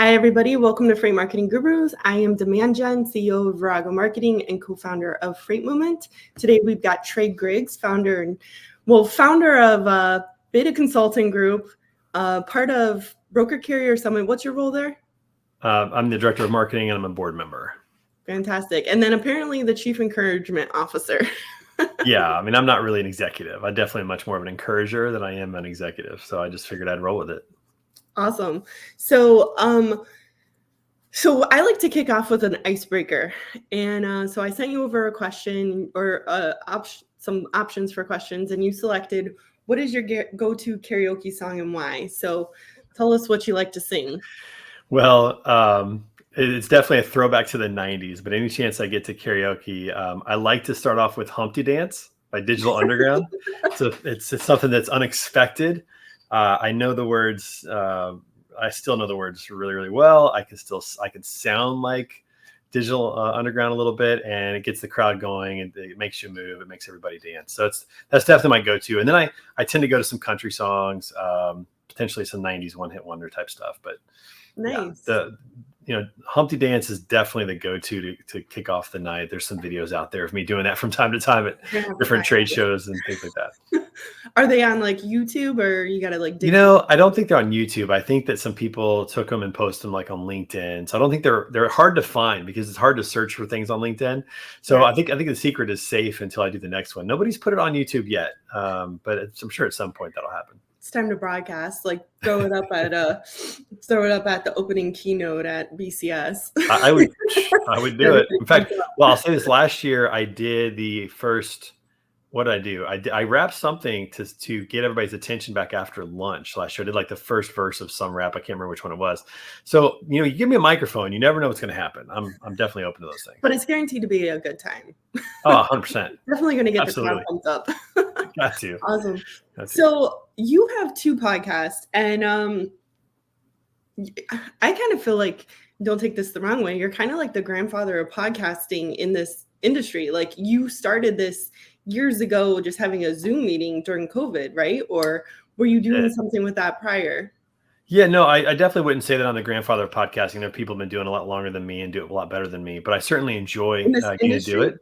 Hi, everybody. Welcome to Freight Marketing Gurus. I am Demand Gen, CEO of Virago Marketing and co-founder of Freight Movement. Today, we've got Trey Griggs, founder of Beta Consulting Group, part of Broker Carrier Summit. What's your role there? I'm the director of marketing and I'm a board member. Fantastic. And then apparently the chief encouragement officer. Yeah, I mean, I'm not really an executive. I definitely am much more of an encourager than I am an executive. So I just figured I'd roll with it. Awesome. So I like to kick off with an icebreaker. And so I sent you over a question or some options for questions, and you selected, what is your go-to karaoke song and why? So tell us what you like to sing. Well, it's definitely a throwback to the 90s, but any chance I get to karaoke, I like to start off with Humpty Dance by Digital Underground. So it's something that's unexpected. I know the words. I still know the words really, really well. I can sound like Digital Underground a little bit, and it gets the crowd going, and it makes you move. It makes everybody dance. So that's definitely my go-to. And then I tend to go to some country songs, potentially some 90s one-hit wonder type stuff. But nice. Yeah, Humpty Dance is definitely the go-to to kick off the night. There's some videos out there of me doing that from time to time at different trade shows and things like that. Are they on like YouTube, or you got to like dig? I don't think they're on YouTube. I think that some people took them and posted them like on LinkedIn. So I don't think they're hard to find because it's hard to search for things on LinkedIn. So yeah. I think the secret is safe until I do the next one. Nobody's put it on YouTube yet, but I'm sure at some point that'll happen. It's time to broadcast, like throw it up at the opening keynote at BCS. I would do it. In fact, well, I'll say this: last year I did the first. What did I do? I rapped something to get everybody's attention back after lunch last year. I did like the first verse of some rap. I can't remember which one it was. So you give me a microphone, you never know what's going to happen. I'm definitely open to those things. But it's guaranteed to be a good time. Oh, 100%. Definitely going to get the crowd pumped up. Got to. Awesome. So you have two podcasts, and I kind of feel like, don't take this the wrong way, you're kind of like the grandfather of podcasting in this industry. Like, you started this years ago, just having a Zoom meeting during COVID, right? Or were you doing something with that prior? Yeah, no, I definitely wouldn't say that I'm the grandfather of podcasting. There are people who've been doing it a lot longer than me and do it a lot better than me, but I certainly enjoy getting to do it.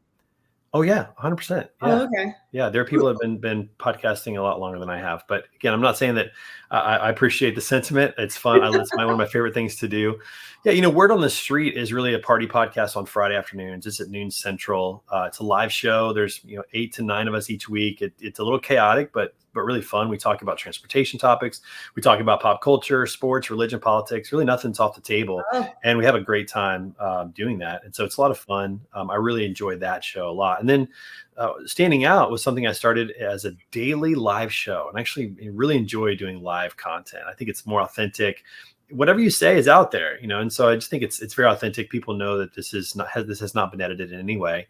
Oh yeah, 100%. Yeah. Oh, okay. Yeah, there are people who have been podcasting a lot longer than I have. But again, I'm not saying that I appreciate the sentiment. It's fun. It's one of my favorite things to do. Yeah, Word on the Street is really a party podcast on Friday afternoons. It's at noon Central. It's a live show. There's 8 to 9 of us each week. It's a little chaotic, but really fun. We talk about transportation topics. We talk about pop culture, sports, religion, politics. Really, nothing's off the table, and we have a great time doing that. And so it's a lot of fun. I really enjoyed that show a lot. And then standing out was something I started as a daily live show, and actually really enjoy doing live content. I think it's more authentic. Whatever you say is out there, and so I just think it's very authentic. People know that this has not been edited in any way.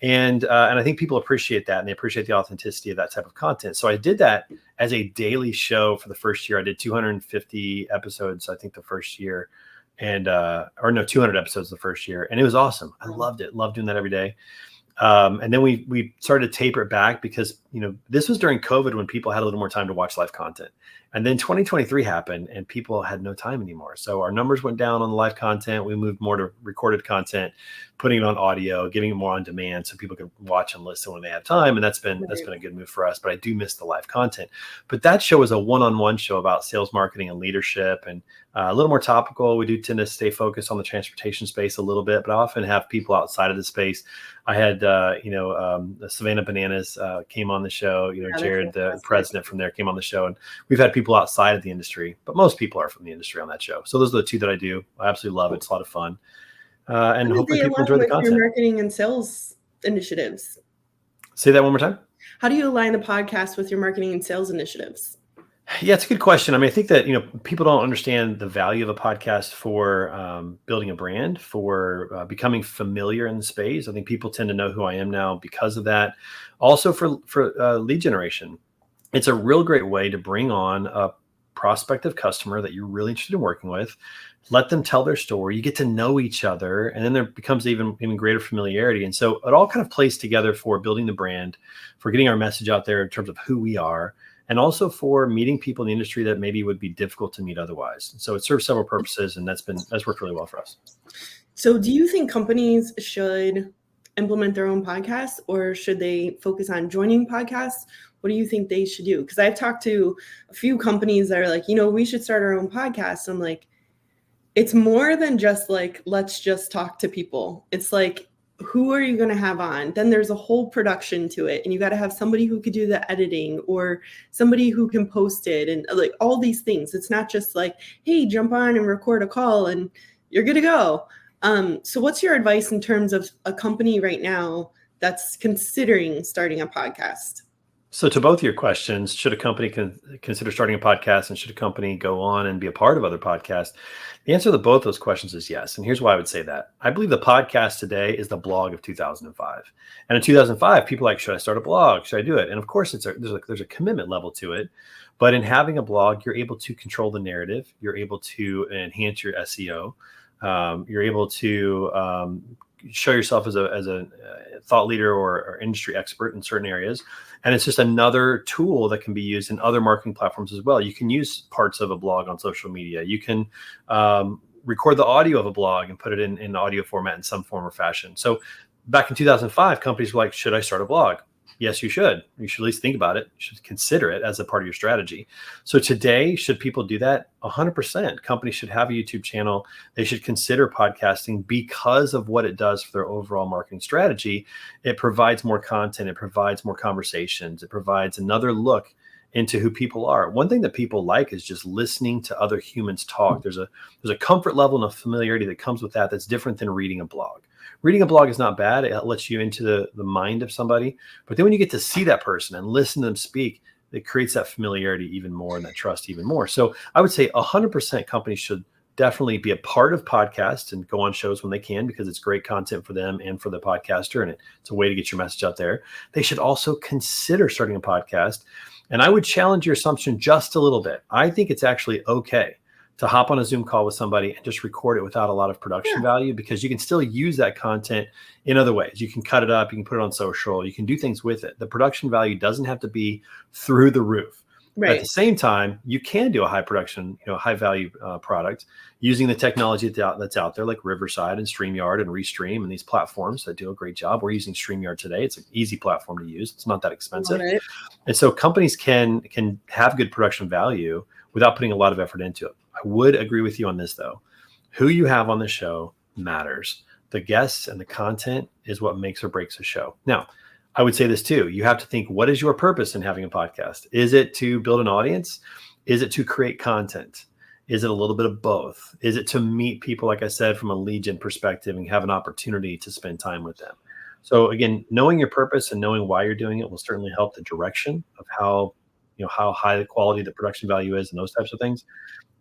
And I think people appreciate that, and they appreciate the authenticity of that type of content. So I did that as a daily show for the first year. I did 250 episodes, I think, the first year, and 200 episodes the first year, and it was awesome. I loved it. Loved doing that every day. And then we started to taper it back because this was during COVID when people had a little more time to watch live content. And then 2023 happened and people had no time anymore. So our numbers went down on the live content. We moved more to recorded content, putting it on audio, giving it more on demand so people could watch and listen when they have time. And that's been a good move for us. But I do miss the live content. But that show was a one-on-one show about sales, marketing, and leadership, and a little more topical. We do tend to stay focused on the transportation space a little bit, but I often have people outside of the space. I had Savannah Bananas came on the show. Jared, the president from there, came on the show, and we've had people outside of the industry, but most people are from the industry on that show. So those are the two that I do. I absolutely love it. It's a lot of fun, and hopefully people enjoy the content. Your marketing and sales initiatives. Say that one more time. How do you align the podcast with your marketing and sales initiatives? Yeah, it's a good question. I mean, I think that, people don't understand the value of a podcast for building a brand, for becoming familiar in the space. I think people tend to know who I am now because of that. Also for lead generation. It's a real great way to bring on a prospective customer that you're really interested in working with, let them tell their story. You get to know each other, and then there becomes even greater familiarity. And so it all kind of plays together for building the brand, for getting our message out there in terms of who we are. and also for meeting people in the industry that maybe would be difficult to meet otherwise. So it serves several purposes, and that's worked really well for us. So do you think companies should implement their own podcasts, or should they focus on joining podcasts? What do you think they should do? Because I've talked to a few companies that are like, we should start our own podcast. I'm like, it's more than just like, let's just talk to people. It's like, who are you going to have on? Then there's a whole production to it. And you got to have somebody who could do the editing, or somebody who can post it, and like all these things. It's not just like, hey, jump on and record a call and you're good to go. So what's your advice in terms of a company right now that's considering starting a podcast? So to both of your questions, should a company consider starting a podcast, and should a company go on and be a part of other podcasts? The answer to both those questions is yes. And here's why I would say that. I believe the podcast today is the blog of 2005. And in 2005, people like, should I start a blog? Should I do it? And of course, there's a commitment level to it. But in having a blog, you're able to control the narrative. You're able to enhance your SEO. You're able to show yourself as a thought leader or industry expert in certain areas. And it's just another tool that can be used in other marketing platforms as well. You can use parts of a blog on social media. You can record the audio of a blog and put it in audio format in some form or fashion. So back in 2005, companies were like, should I start a blog? Yes, you should. You should at least think about it. You should consider it as a part of your strategy. So today, should people do that? 100%. Companies should have a YouTube channel. They should consider podcasting because of what it does for their overall marketing strategy. It provides more content. It provides more conversations. It provides another look into who people are. One thing that people like is just listening to other humans talk. There's a comfort level and a familiarity that comes with that that's different than reading a blog. Reading a blog is not bad. It lets you into the mind of somebody. But then when you get to see that person and listen to them speak, it creates that familiarity even more and that trust even more. So I would say 100% companies should definitely be a part of podcasts and go on shows when they can, because it's great content for them and for the podcaster, and it's a way to get your message out there. They should also consider starting a podcast. And I would challenge your assumption just a little bit. I think it's actually okay to hop on a Zoom call with somebody and just record it without a lot of production value, because you can still use that content in other ways. You can cut it up, you can put it on social, you can do things with it. The production value doesn't have to be through the roof. Right. But at the same time, you can do a high production, high value product using the technology that's out there, like Riverside and StreamYard and Restream and these platforms that do a great job. We're using StreamYard today. It's an easy platform to use. It's not that expensive. And so companies can have good production value without putting a lot of effort into it. I would agree with you on this, though. Who you have on the show matters. The guests and the content is what makes or breaks a show. Now, I would say this too. You have to think, what is your purpose in having a podcast? Is it to build an audience? Is it to create content? Is it a little bit of both? Is it to meet people, like I said, from a lead gen perspective and have an opportunity to spend time with them? So again, knowing your purpose and knowing why you're doing it will certainly help the direction of how high the quality the production value is and those types of things.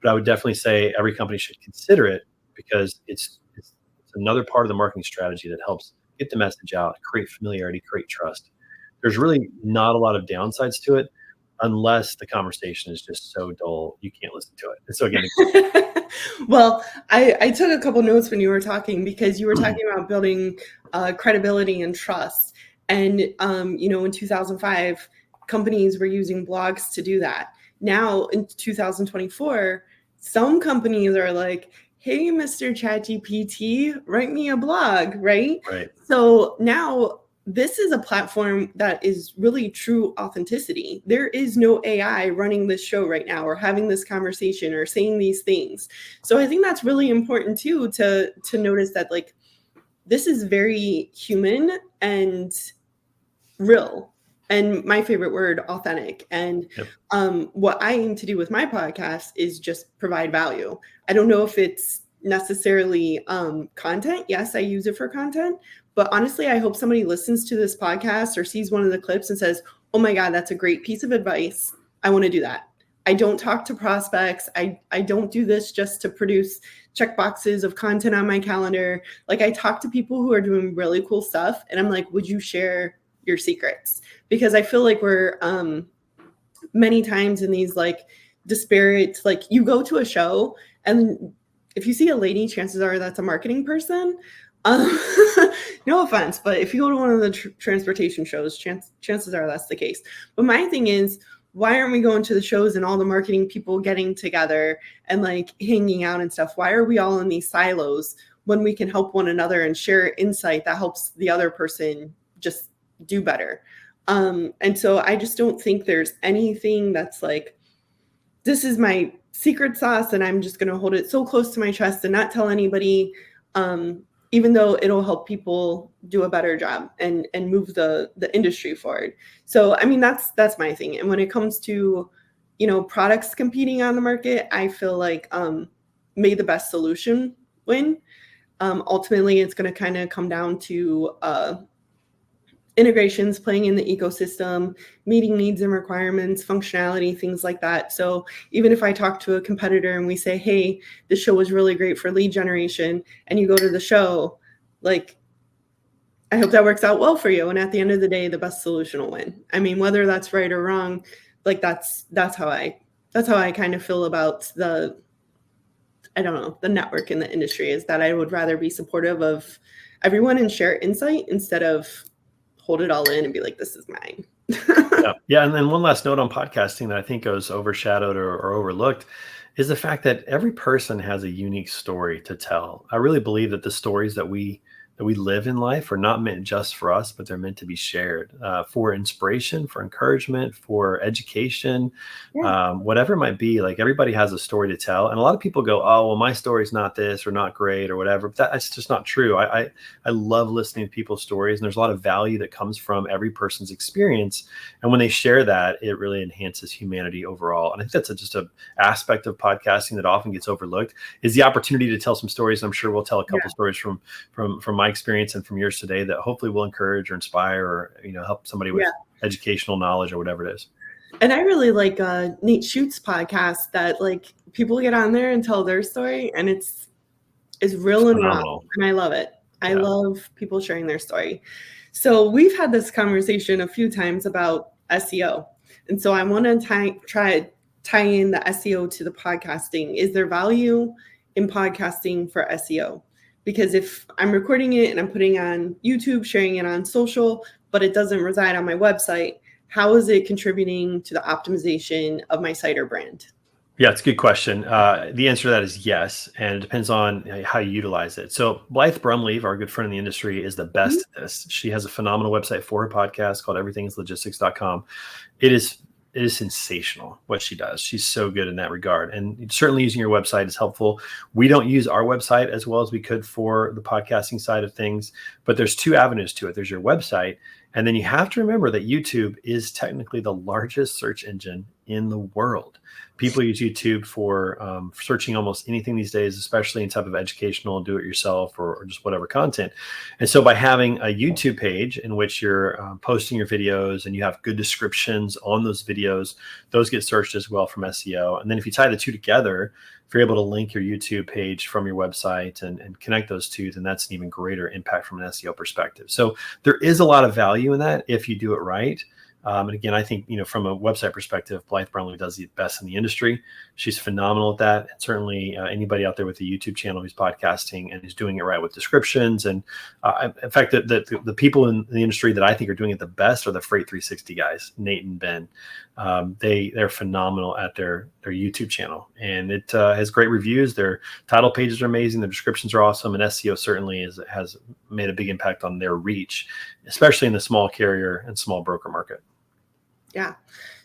But I would definitely say every company should consider it, because it's another part of the marketing strategy that helps get the message out, create familiarity, create trust. There's really not a lot of downsides to it, unless the conversation is just so dull you can't listen to it. And so again, well, I took a couple notes when you were talking, because you were talking about building credibility and trust. And in 2005, companies were using blogs to do that. Now in 2024, some companies are like, hey, Mr. ChatGPT, write me a blog, right? Right. So now this is a platform that is really true authenticity. There is no AI running this show right now, or having this conversation, or saying these things. So I think that's really important too, to notice that, like, this is very human and real. And my favorite word, authentic. And what I aim to do with my podcast is just provide value. I don't know if it's necessarily content. Yes, I use it for content. But honestly, I hope somebody listens to this podcast or sees one of the clips and says, oh my God, that's a great piece of advice. I want to do that. I don't talk to prospects. I don't do this just to produce check boxes of content on my calendar. Like, I talk to people who are doing really cool stuff. And I'm like, would you share your secrets? Because I feel like we're many times in these like disparate, like, you go to a show and if you see a lady, chances are that's a marketing person. No offense, but if you go to one of the transportation shows, chances are that's the case. But my thing is, why aren't we going to the shows and all the marketing people getting together and like hanging out and stuff? Why are we all in these silos when we can help one another and share insight that helps the other person just do better? And so I just don't think there's anything that's like, this is my secret sauce and I'm just going to hold it so close to my chest and not tell anybody, even though it'll help people do a better job and move the industry forward. So, I mean, that's my thing. And when it comes to, products competing on the market, I feel like may the best solution win. Ultimately, it's going to kind of come down to integrations, playing in the ecosystem, meeting needs and requirements, functionality, things like that. So even if I talk to a competitor and we say, hey, this show was really great for lead generation, and you go to the show, like, I hope that works out well for you. And at the end of the day, the best solution will win. I mean, whether that's right or wrong, like that's how I kind of feel about the network in the industry, is that I would rather be supportive of everyone and share insight instead of hold it all in and be like, this is mine. Yeah. And then one last note on podcasting that I think goes overshadowed or overlooked is the fact that every person has a unique story to tell. I really believe that the stories that we live in life are not meant just for us, but they're meant to be shared for inspiration, for encouragement, for education, whatever it might be. Like, everybody has a story to tell. And a lot of people go, oh, well, my story's not this or not great or whatever. But that's just not true. I love listening to people's stories, and there's a lot of value that comes from every person's experience. And when they share that, it really enhances humanity overall. And I think that's just an aspect of podcasting that often gets overlooked, is the opportunity to tell some stories. I'm sure we'll tell a couple stories from my experience and from yours today that hopefully will encourage or inspire or help somebody with educational knowledge or whatever it is. And I really like Nate Schutz's podcast, that like people get on there and tell their story, and it's real and raw, and I love it. I love people sharing their story. So we've had this conversation a few times about SEO, and so I want to tie in the SEO to the podcasting. Is there value in podcasting for SEO? Because if I'm recording it and I'm putting on YouTube, sharing it on social, but it doesn't reside on my website, how is it contributing to the optimization of my site or brand? Yeah, it's a good question. The answer to that is yes, and it depends on how you utilize it. So Blythe Brumleve, our good friend in the industry, is the best at this. She has a phenomenal website for her podcast called everythingslogistics.com. It is sensational what she does. She's so good in that regard. And certainly using your website is helpful. We don't use our website as well as we could for the podcasting side of things, but there's two avenues to it. There's your website, and then you have to remember that YouTube is technically the largest search engine in the world. People use YouTube for searching almost anything these days, especially in type of educational, do-it-yourself, or just whatever content. And so by having a YouTube page in which you're posting your videos and you have good descriptions on those videos, those get searched as well from SEO. And then if you tie the two together, if you're able to link your YouTube page from your website and connect those two, then that's an even greater impact from an SEO perspective. So there is a lot of value in that if you do it right. And again, I think, from a website perspective, Blythe Brumleve does the best in the industry. She's phenomenal at that. And certainly anybody out there with a YouTube channel who's podcasting and is doing it right with descriptions. And in fact, the people in the industry that I think are doing it the best are the Freight 360 guys, Nate and Ben. They're phenomenal at their YouTube channel, and it has great reviews. Their title pages are amazing. The descriptions are awesome. And SEO certainly has made a big impact on their reach, especially in the small carrier and small broker market. Yeah.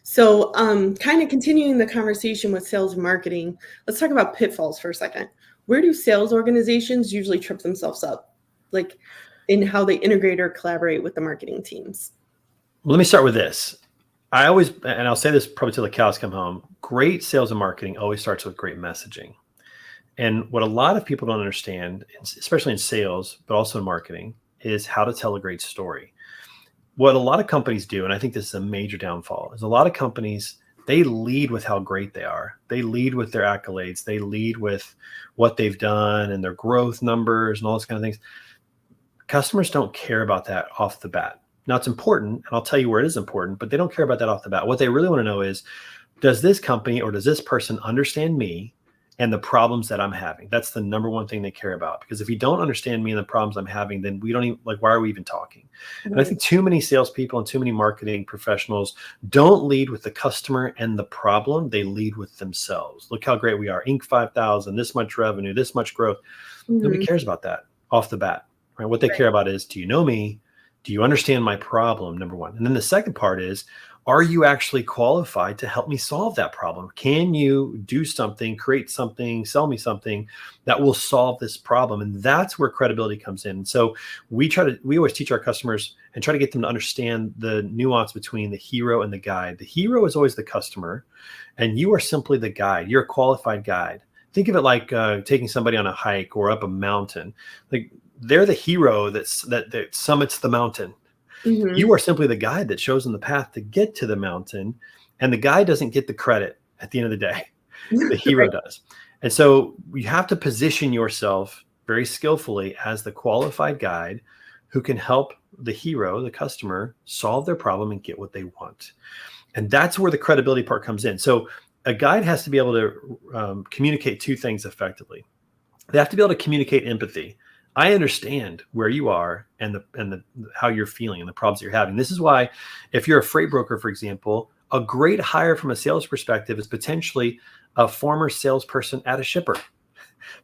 So kind of continuing the conversation with sales and marketing, let's talk about pitfalls for a second. Where do sales organizations usually trip themselves up, like in how they integrate or collaborate with the marketing teams? Well, let me start with this. I'll say this probably till the cows come home, great sales and marketing always starts with great messaging. And what a lot of people don't understand, especially in sales, but also in marketing, is how to tell a great story. What a lot of companies do, and I think this is a major downfall, is a lot of companies, they lead with how great they are. They lead with their accolades. They lead with what they've done and their growth numbers and all those kind of things. Customers don't care about that off the bat. Now, it's important, and I'll tell you where it is important, but they don't care about that off the bat. What they really want to know is, does this company or does this person understand me? and the problems that I'm having. That's the number one thing they care about. Because if you don't understand me and the problems I'm having, then we don't even, like, why are we even talking? Right. And I think too many salespeople and too many marketing professionals don't lead with the customer and the problem. They lead with themselves. Look how great we are. Inc. 5000, this much revenue, this much growth. Nobody cares about that off the bat, right? What they care about is, do you know me? Do you understand my problem? Number one. And then the second part is, are you actually qualified to help me solve that problem? Can you do something, create something, sell me something that will solve this problem? And that's where credibility comes in. So we always teach our customers and try to get them to understand the nuance between the hero and the guide. The hero is always the customer, and you are simply the guide. You're a qualified guide. Think of it like taking somebody on a hike or up a mountain. Like, they're the hero that summits the mountain. You are simply the guide that shows them the path to get to the mountain, and the guide doesn't get the credit at the end of the day. The hero does. And so you have to position yourself very skillfully as the qualified guide who can help the hero, the customer, solve their problem and get what they want. And that's where the credibility part comes in. So a guide has to be able to communicate two things effectively. They have to be able to communicate empathy. I understand where you are and how you're feeling and the problems you're having. This is why, if you're a freight broker, for example, a great hire from a sales perspective is potentially a former salesperson at a shipper,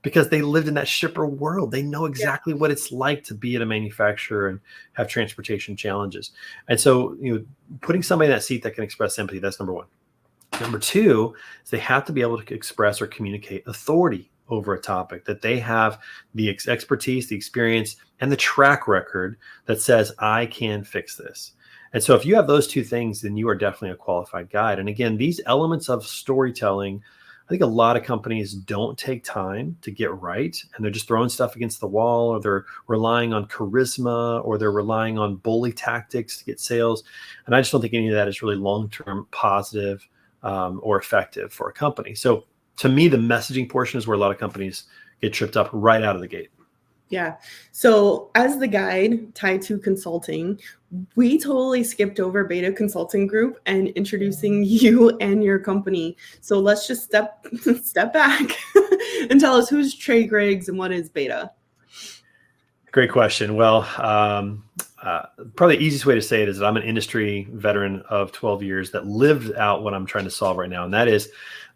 because they lived in that shipper world. They know exactly what it's like to be at a manufacturer and have transportation challenges. And so, putting somebody in that seat that can express empathy, that's number one. Number two is they have to be able to express or communicate authority over a topic, that they have the expertise, the experience, and the track record that says, I can fix this. And so if you have those two things, then you are definitely a qualified guide. And again, these elements of storytelling, I think a lot of companies don't take time to get right, and they're just throwing stuff against the wall, or they're relying on charisma, or they're relying on bully tactics to get sales. And I just don't think any of that is really long-term positive or effective for a company. So to me, the messaging portion is where a lot of companies get tripped up right out of the gate. Yeah. So as the guide tied to consulting, we totally skipped over Beta Consulting Group and introducing you and your company. So let's just step back and tell us, who's Trey Griggs and what is Beta? Great question. Well, probably the easiest way to say it is that I'm an industry veteran of 12 years that lived out what I'm trying to solve right now. And that is,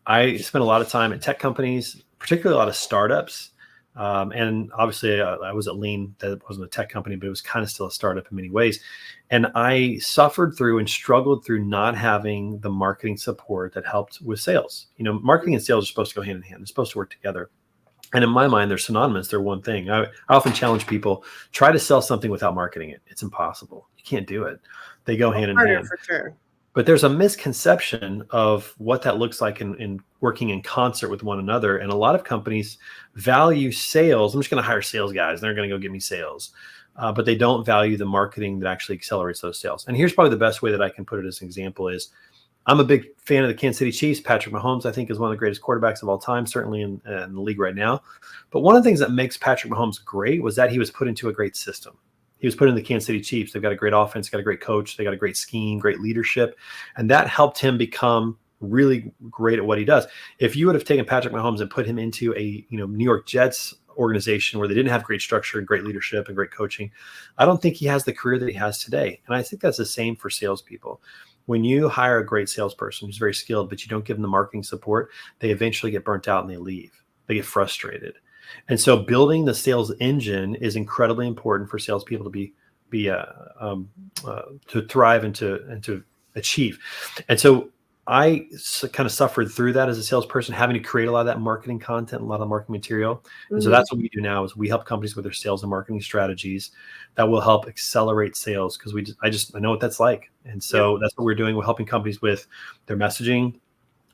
I spent a lot of time at tech companies, particularly a lot of startups. And obviously I was at Lean. That wasn't a tech company, but it was kind of still a startup in many ways. And I suffered through and struggled through not having the marketing support that helped with sales. Marketing and sales are supposed to go hand in hand. They're supposed to work together. And in my mind, they're synonymous. They're one thing. I often challenge people, try to sell something without marketing it. It's impossible. You can't do it. They go hand in hand. For sure. But there's a misconception of what that looks like in working in concert with one another. And a lot of companies value sales. I'm just going to hire sales guys. They're going to go get me sales. But they don't value the marketing that actually accelerates those sales. And here's probably the best way that I can put it as an example is, I'm a big fan of the Kansas City Chiefs. Patrick Mahomes, I think, is one of the greatest quarterbacks of all time, certainly in the league right now. But one of the things that makes Patrick Mahomes great was that he was put into a great system. He was put in the Kansas City Chiefs. They've got a great offense, got a great coach. They got a great scheme, great leadership. And that helped him become really great at what he does. If you would have taken Patrick Mahomes and put him into a New York Jets organization where they didn't have great structure and great leadership and great coaching, I don't think he has the career that he has today. And I think that's the same for salespeople. When you hire a great salesperson who's very skilled, but you don't give them the marketing support, they eventually get burnt out and they leave. They get frustrated. And so building the sales engine is incredibly important for salespeople to to thrive and to achieve. And so I kind of suffered through that as a salesperson, having to create a lot of that marketing content, a lot of marketing material. And so that's what we do now is we help companies with their sales and marketing strategies that will help accelerate sales, because I know what that's like. And so that's what we're doing. We're helping companies with their messaging,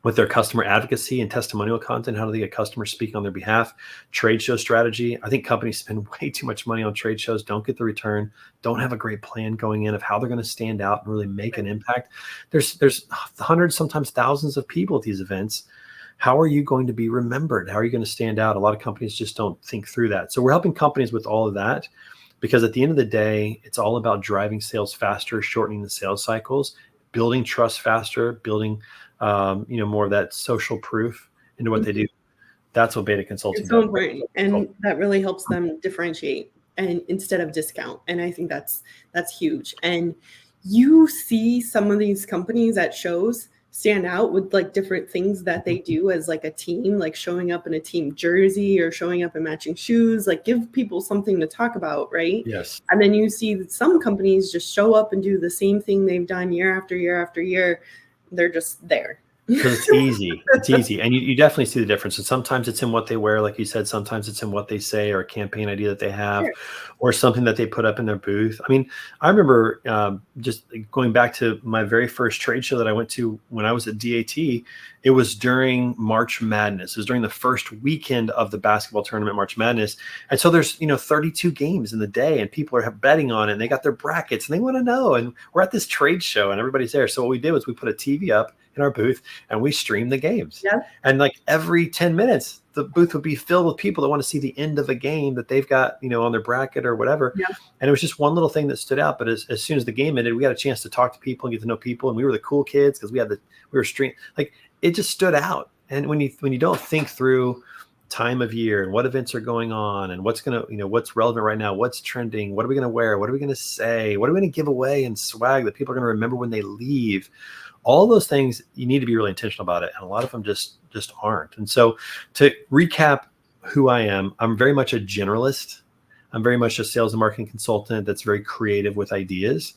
with their customer advocacy and testimonial content. How do they get customers speaking on their behalf? Trade show strategy. I think companies spend way too much money on trade shows, don't get the return, don't have a great plan going in of how they're going to stand out and really make an impact. There's hundreds, sometimes thousands of people at these events. How are you going to be remembered? How are you going to stand out? A lot of companies just don't think through that. So we're helping companies with all of that, because at the end of the day, it's all about driving sales faster, shortening the sales cycles, building trust faster, building more of that social proof into what they do. That's what beta consulting It's so does. important, and that really helps them differentiate and instead of discount. And I think that's huge. And you see some of these companies at shows stand out with like different things that they do as like a team, like showing up in a team jersey or showing up in matching shoes, like give people something to talk about, right? Yes. And then you see that some companies just show up and do the same thing they've done year after year after year. They're just there. Because it's easy. It's easy. And you definitely see the difference. And sometimes it's in what they wear, like you said, sometimes it's in what they say or a campaign idea that they have, Sure. or something that they put up in their booth. I mean, I remember just going back to my very first trade show that I went to when I was at DAT. It was during March Madness. It was during the first weekend of the basketball tournament, March Madness. And so there's, 32 games in the day, and people are betting on it, and they got their brackets and they want to know. And we're at this trade show and everybody's there. So what we did was we put a TV up in our booth and we streamed the games. Yeah. And like every 10 minutes, the booth would be filled with people that want to see the end of a game that they've got, on their bracket or whatever. Yeah. And it was just one little thing that stood out. But as soon as the game ended, we got a chance to talk to people and get to know people. And we were the cool kids because we were stream, like it just stood out. And when you don't think through time of year and what events are going on and what's what's relevant right now, what's trending, what are we going to wear, what are we going to say, what are we going to give away and swag that people are going to remember when they leave, all those things, you need to be really intentional about it. And a lot of them just aren't. And so to recap who I am, I'm very much a generalist. I'm very much a sales and marketing consultant that's very creative with ideas.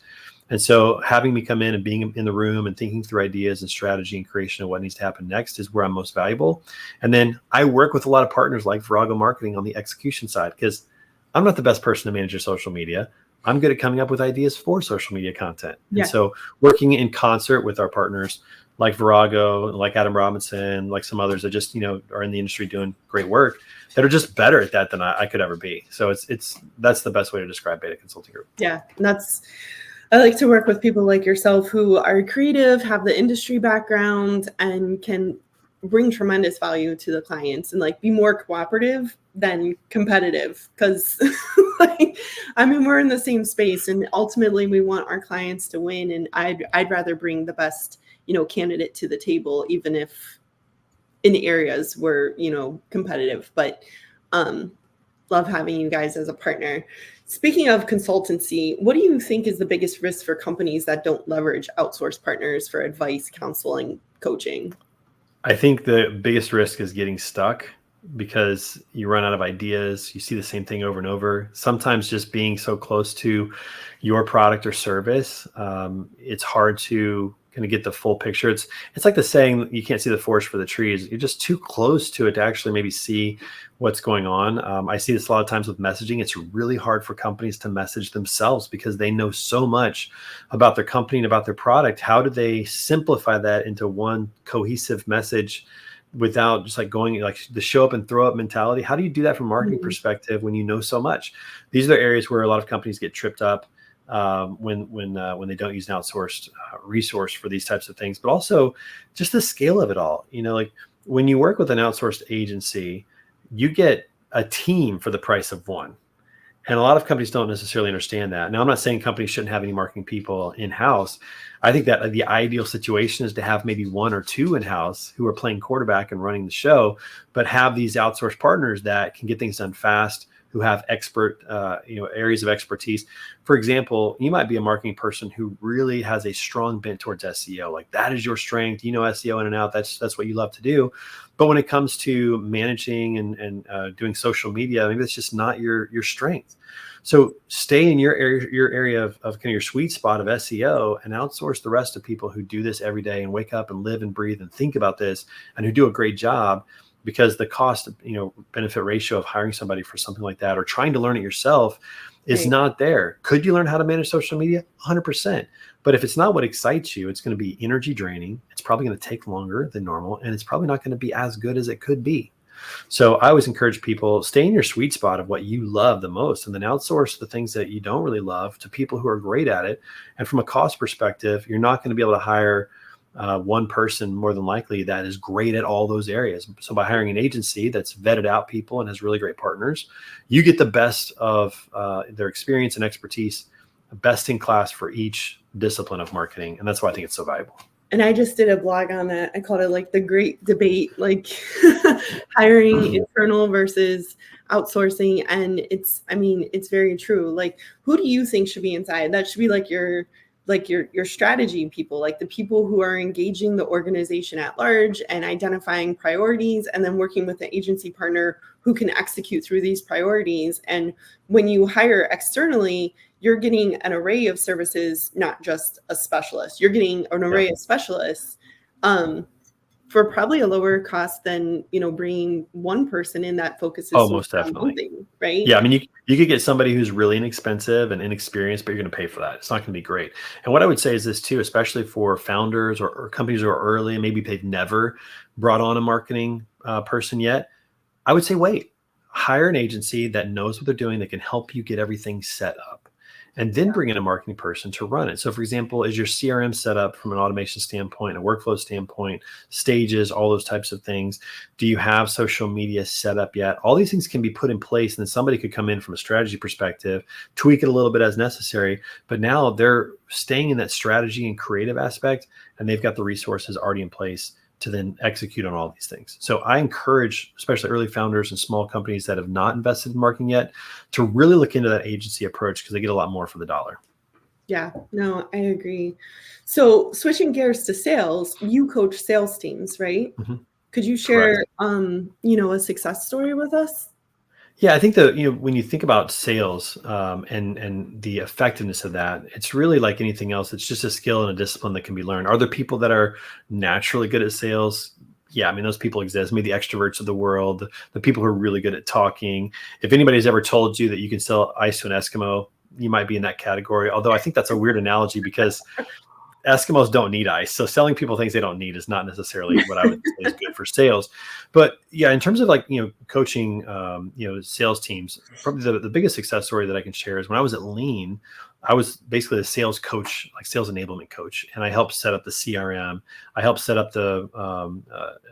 And so having me come in and being in the room and thinking through ideas and strategy and creation of what needs to happen next is where I'm most valuable. And then I work with a lot of partners like Virago Marketing on the execution side, because I'm not the best person to manage your social media. I'm good at coming up with ideas for social media content. Yeah. And so working in concert with our partners like Virago, like Adam Robinson, like some others that just, are in the industry doing great work, that are just better at that than I could ever be. So that's the best way to describe Beta Consulting Group. Yeah. And I like to work with people like yourself who are creative, have the industry background, and can bring tremendous value to the clients and like be more cooperative than competitive. Because we're in the same space, and ultimately we want our clients to win. And I'd rather bring the best, candidate to the table, even if in areas where, competitive. But love having you guys as a partner. Speaking of consultancy, what do you think is the biggest risk for companies that don't leverage outsourced partners for advice, counseling, coaching? I think the biggest risk is getting stuck because you run out of ideas. You see the same thing over and over. Sometimes just being so close to your product or service, it's hard to kind of get the full picture. It's like the saying, you can't see the forest for the trees. You're just too close to it to actually maybe see what's going on. I see this a lot of times with messaging. It's really hard for companies to message themselves because they know so much about their company and about their product. How do they simplify that into one cohesive message without just like going like the show up and throw up mentality? How do you do that from a marketing perspective when you know so much? These are the areas where a lot of companies get tripped up when they don't use an outsourced resource for these types of things, but also just the scale of it all. Like when you work with an outsourced agency, you get a team for the price of one. And a lot of companies don't necessarily understand that. Now, I'm not saying companies shouldn't have any marketing people in-house. I think that the ideal situation is to have maybe one or two in-house who are playing quarterback and running the show, but have these outsourced partners that can get things done fast, who have expert, areas of expertise. For example, you might be a marketing person who really has a strong bent towards SEO. Like that is your strength. SEO in and out. That's what you love to do. But when it comes to managing and doing social media, maybe that's just not your strength. So stay in your area of kind of your sweet spot of SEO and outsource the rest of people who do this every day and wake up and live and breathe and think about this and who do a great job. Because the cost, benefit ratio of hiring somebody for something like that or trying to learn it yourself is not there. Could you learn how to manage social media? 100%. But if it's not what excites you, it's going to be energy draining. It's probably going to take longer than normal, and it's probably not going to be as good as it could be. So I always encourage people, stay in your sweet spot of what you love the most, and then outsource the things that you don't really love to people who are great at it. And from a cost perspective, you're not going to be able to hire one person more than likely that is great at all those areas. So by hiring an agency that's vetted out people and has really great partners, you get the best of their experience and expertise, best in class for each discipline of marketing. And that's why I think it's so valuable. And I just did a blog on that. I called it like the great debate, like hiring internal versus outsourcing. And it's very true. Like, who do you think should be inside? That should be like your strategy people, like the people who are engaging the organization at large and identifying priorities, and then working with the agency partner who can execute through these priorities. And when you hire externally, you're getting an array of services, not just a specialist. You're getting an array of specialists for probably a lower cost than, bringing one person in that focuses most on definitely. one thing, right? Yeah, I mean, you could get somebody who's really inexpensive and inexperienced, but you're going to pay for that. It's not going to be great. And what I would say is this too, especially for founders or companies who are early, maybe they've never brought on a marketing person yet. I would say wait, hire an agency that knows what they're doing, that can help you get everything set up, and then bring in a marketing person to run it. So for example, is your CRM set up from an automation standpoint, a workflow standpoint, stages, all those types of things? Do you have social media set up yet? All these things can be put in place, and then somebody could come in from a strategy perspective, tweak it a little bit as necessary, but now they're staying in that strategy and creative aspect, and they've got the resources already in place to then execute on all these things. So I encourage, especially early founders and small companies that have not invested in marketing yet, to really look into that agency approach, because they get a lot more for the dollar. Yeah, no, I agree. So switching gears to sales, you coach sales teams, right? Mm-hmm. Could you share, Correct. a success story with us? Yeah, I think when you think about sales and the effectiveness of that, it's really like anything else. It's just a skill and a discipline that can be learned. Are there people that are naturally good at sales? Yeah, I mean, those people exist. Maybe the extroverts of the world, the people who are really good at talking. If anybody's ever told you that you can sell ice to an Eskimo, you might be in that category. Although I think that's a weird analogy, because Eskimos don't need ice. So selling people things they don't need is not necessarily what I would say is good for sales. But yeah, in terms of coaching, sales teams, probably the biggest success story that I can share is when I was at Lean, I was basically a sales coach, like sales enablement coach. And I helped set up the CRM. I helped set up the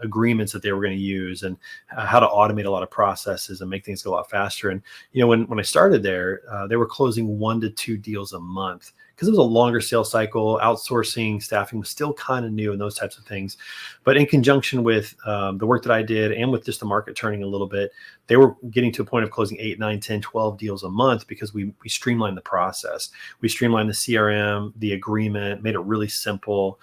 agreements that they were going to use, and how to automate a lot of processes and make things go a lot faster. And, when I started there, they were closing 1 to 2 deals a month, because it was a longer sales cycle. Outsourcing staffing was still kind of new and those types of things. But in conjunction with the work that I did, and with just the market turning a little bit, they were getting to a point of closing 8, 9, 10, 12 deals a month, because we streamlined the process. We streamlined the CRM, the agreement, made it really simple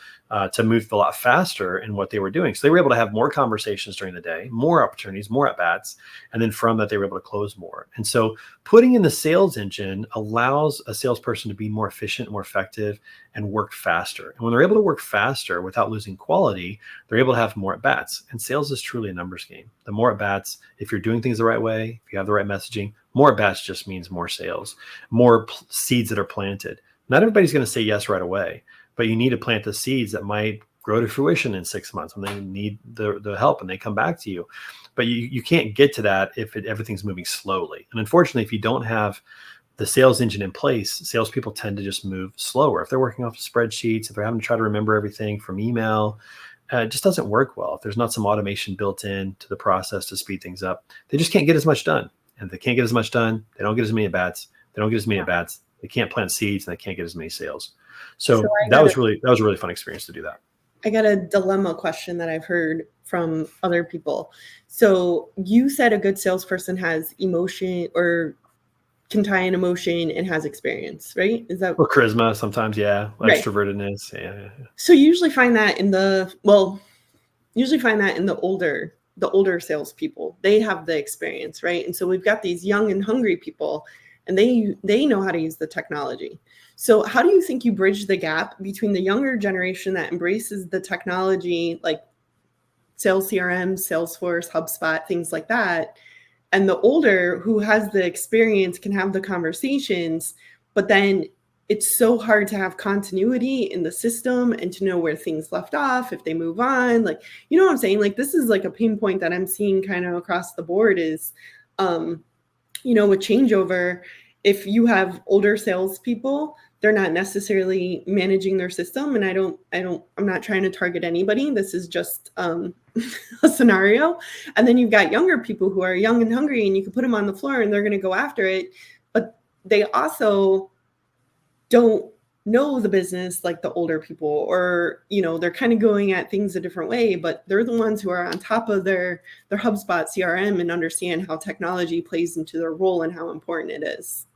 to move a lot faster in what they were doing. So they were able to have more conversations during the day, more opportunities, more at-bats. And then from that, they were able to close more. And so putting in the sales engine allows a salesperson to be more efficient, more effective, and work faster. And when they're able to work faster without losing quality, they're able to have more at-bats. And sales is truly a numbers game. The more at-bats, if you're doing things the right way, if you have the right messaging, more at-bats just means more sales, more seeds that are planted. Not everybody's going to say yes right away, but you need to plant the seeds that might grow to fruition in 6 months when they need the help and they come back to you. But you can't get to that if everything's moving slowly. And unfortunately, if you don't have the sales engine in place, salespeople tend to just move slower. If they're working off of spreadsheets, if they're having to try to remember everything from email, it just doesn't work well. If there's not some automation built in to the process to speed things up, they just can't get as much done. And if they can't get as much done, they don't get as many at-bats. They don't get as many at-bats. They can't plant seeds, and they can't get as many sales. So that was a really fun experience to do that. I got a dilemma question that I've heard from other people. So you said a good salesperson has emotion, or can tie in emotion, and has experience, right? Is that, or charisma sometimes? Yeah, right. Extrovertedness. Yeah. So you usually find that in the older salespeople. They have the experience, right? And so we've got these young and hungry people, and they know how to use the technology. So how do you think you bridge the gap between the younger generation that embraces the technology, like sales CRM, Salesforce, HubSpot, things like that, and the older who has the experience, can have the conversations, but then it's so hard to have continuity in the system and to know where things left off if they move on? Like, you know what I'm saying? Like, this is like a pain point that I'm seeing kind of across the board is, with changeover, if you have older salespeople, they're not necessarily managing their system. And I'm not trying to target anybody. This is just a scenario. And then you've got younger people who are young and hungry, and you can put them on the floor and they're going to go after it. But they also don't know the business like the older people, or they're kind of going at things a different way, but they're the ones who are on top of their HubSpot CRM and understand how technology plays into their role and how important it is?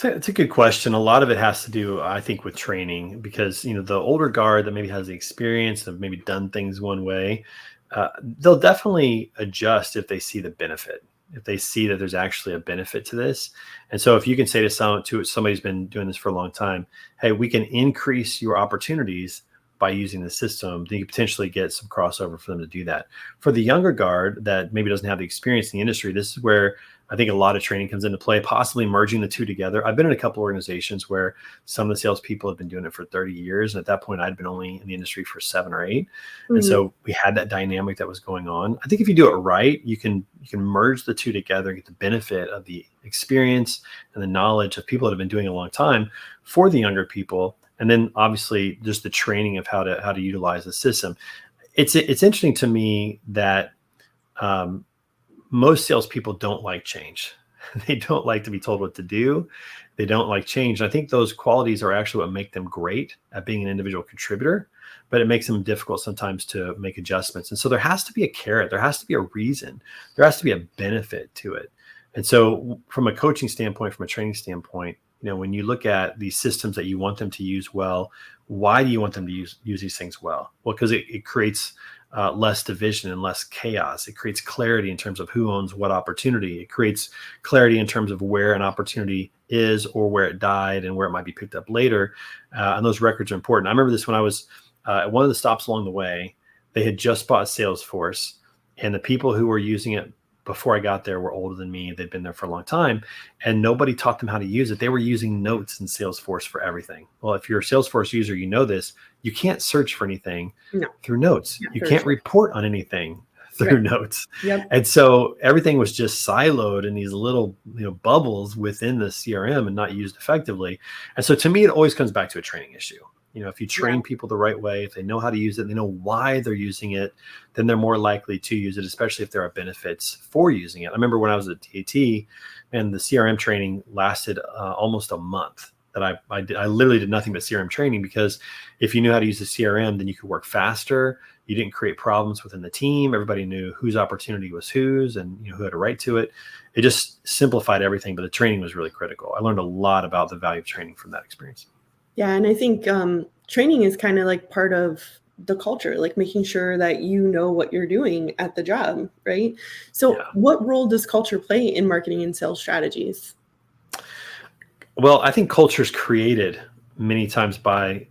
It's a good question. A lot of it has to do, I think, with training, because the older guard that maybe has the experience of maybe done things one way, they'll definitely adjust if they see the benefit, if they see that there's actually a benefit to this. And so if you can say to somebody who's been doing this for a long time, hey, we can increase your opportunities by using the system, then you potentially get some crossover for them to do that. For the younger guard that maybe doesn't have the experience in the industry, this is where I think a lot of training comes into play, possibly merging the two together. I've been in a couple organizations where some of the salespeople have been doing it for 30 years. And at that point, I'd been only in the industry for 7 or 8. And so we had that dynamic that was going on. I think if you do it right, you can merge the two together and get the benefit of the experience and the knowledge of people that have been doing it a long time for the younger people. And then obviously just the training of how to utilize the system. It's interesting to me that most salespeople don't like change. They don't like to be told what to do. They don't like change. And I think those qualities are actually what make them great at being an individual contributor, but it makes them difficult sometimes to make adjustments. And so there has to be a carrot. There has to be a reason. There has to be a benefit to it. And so from a coaching standpoint, from a training standpoint, when you look at these systems that you want them to use well, why do you want them to use these things well? Well, because it creates less division and less chaos. It creates clarity in terms of who owns what opportunity. It creates clarity in terms of where an opportunity is or where it died and where it might be picked up later. And those records are important. I remember this when I was at one of the stops along the way. They had just bought Salesforce, and the people who were using it before I got there were older than me. They'd been there for a long time, and nobody taught them how to use it. They were using notes in Salesforce for everything. Well, if you're a Salesforce user, you know this. You can't search for anything through notes. You can't report on anything through notes. Yep. And so everything was just siloed in these little bubbles within the CRM and not used effectively. And so to me, it always comes back to a training issue. If you train people the right way, if they know how to use it, they know why they're using it, then they're more likely to use it, especially if there are benefits for using it. I remember when I was at DAT, and the CRM training lasted almost a month. That I literally did nothing but CRM training, because if you knew how to use the CRM, then you could work faster. You didn't create problems within the team. Everybody knew whose opportunity was whose, and who had a right to it. It just simplified everything, but the training was really critical. I learned a lot about the value of training from that experience. Yeah, and I think training is kind of like part of the culture, like making sure that you know what you're doing at the job, right? So what role does culture play in marketing and sales strategies? Well, I think culture is created many times by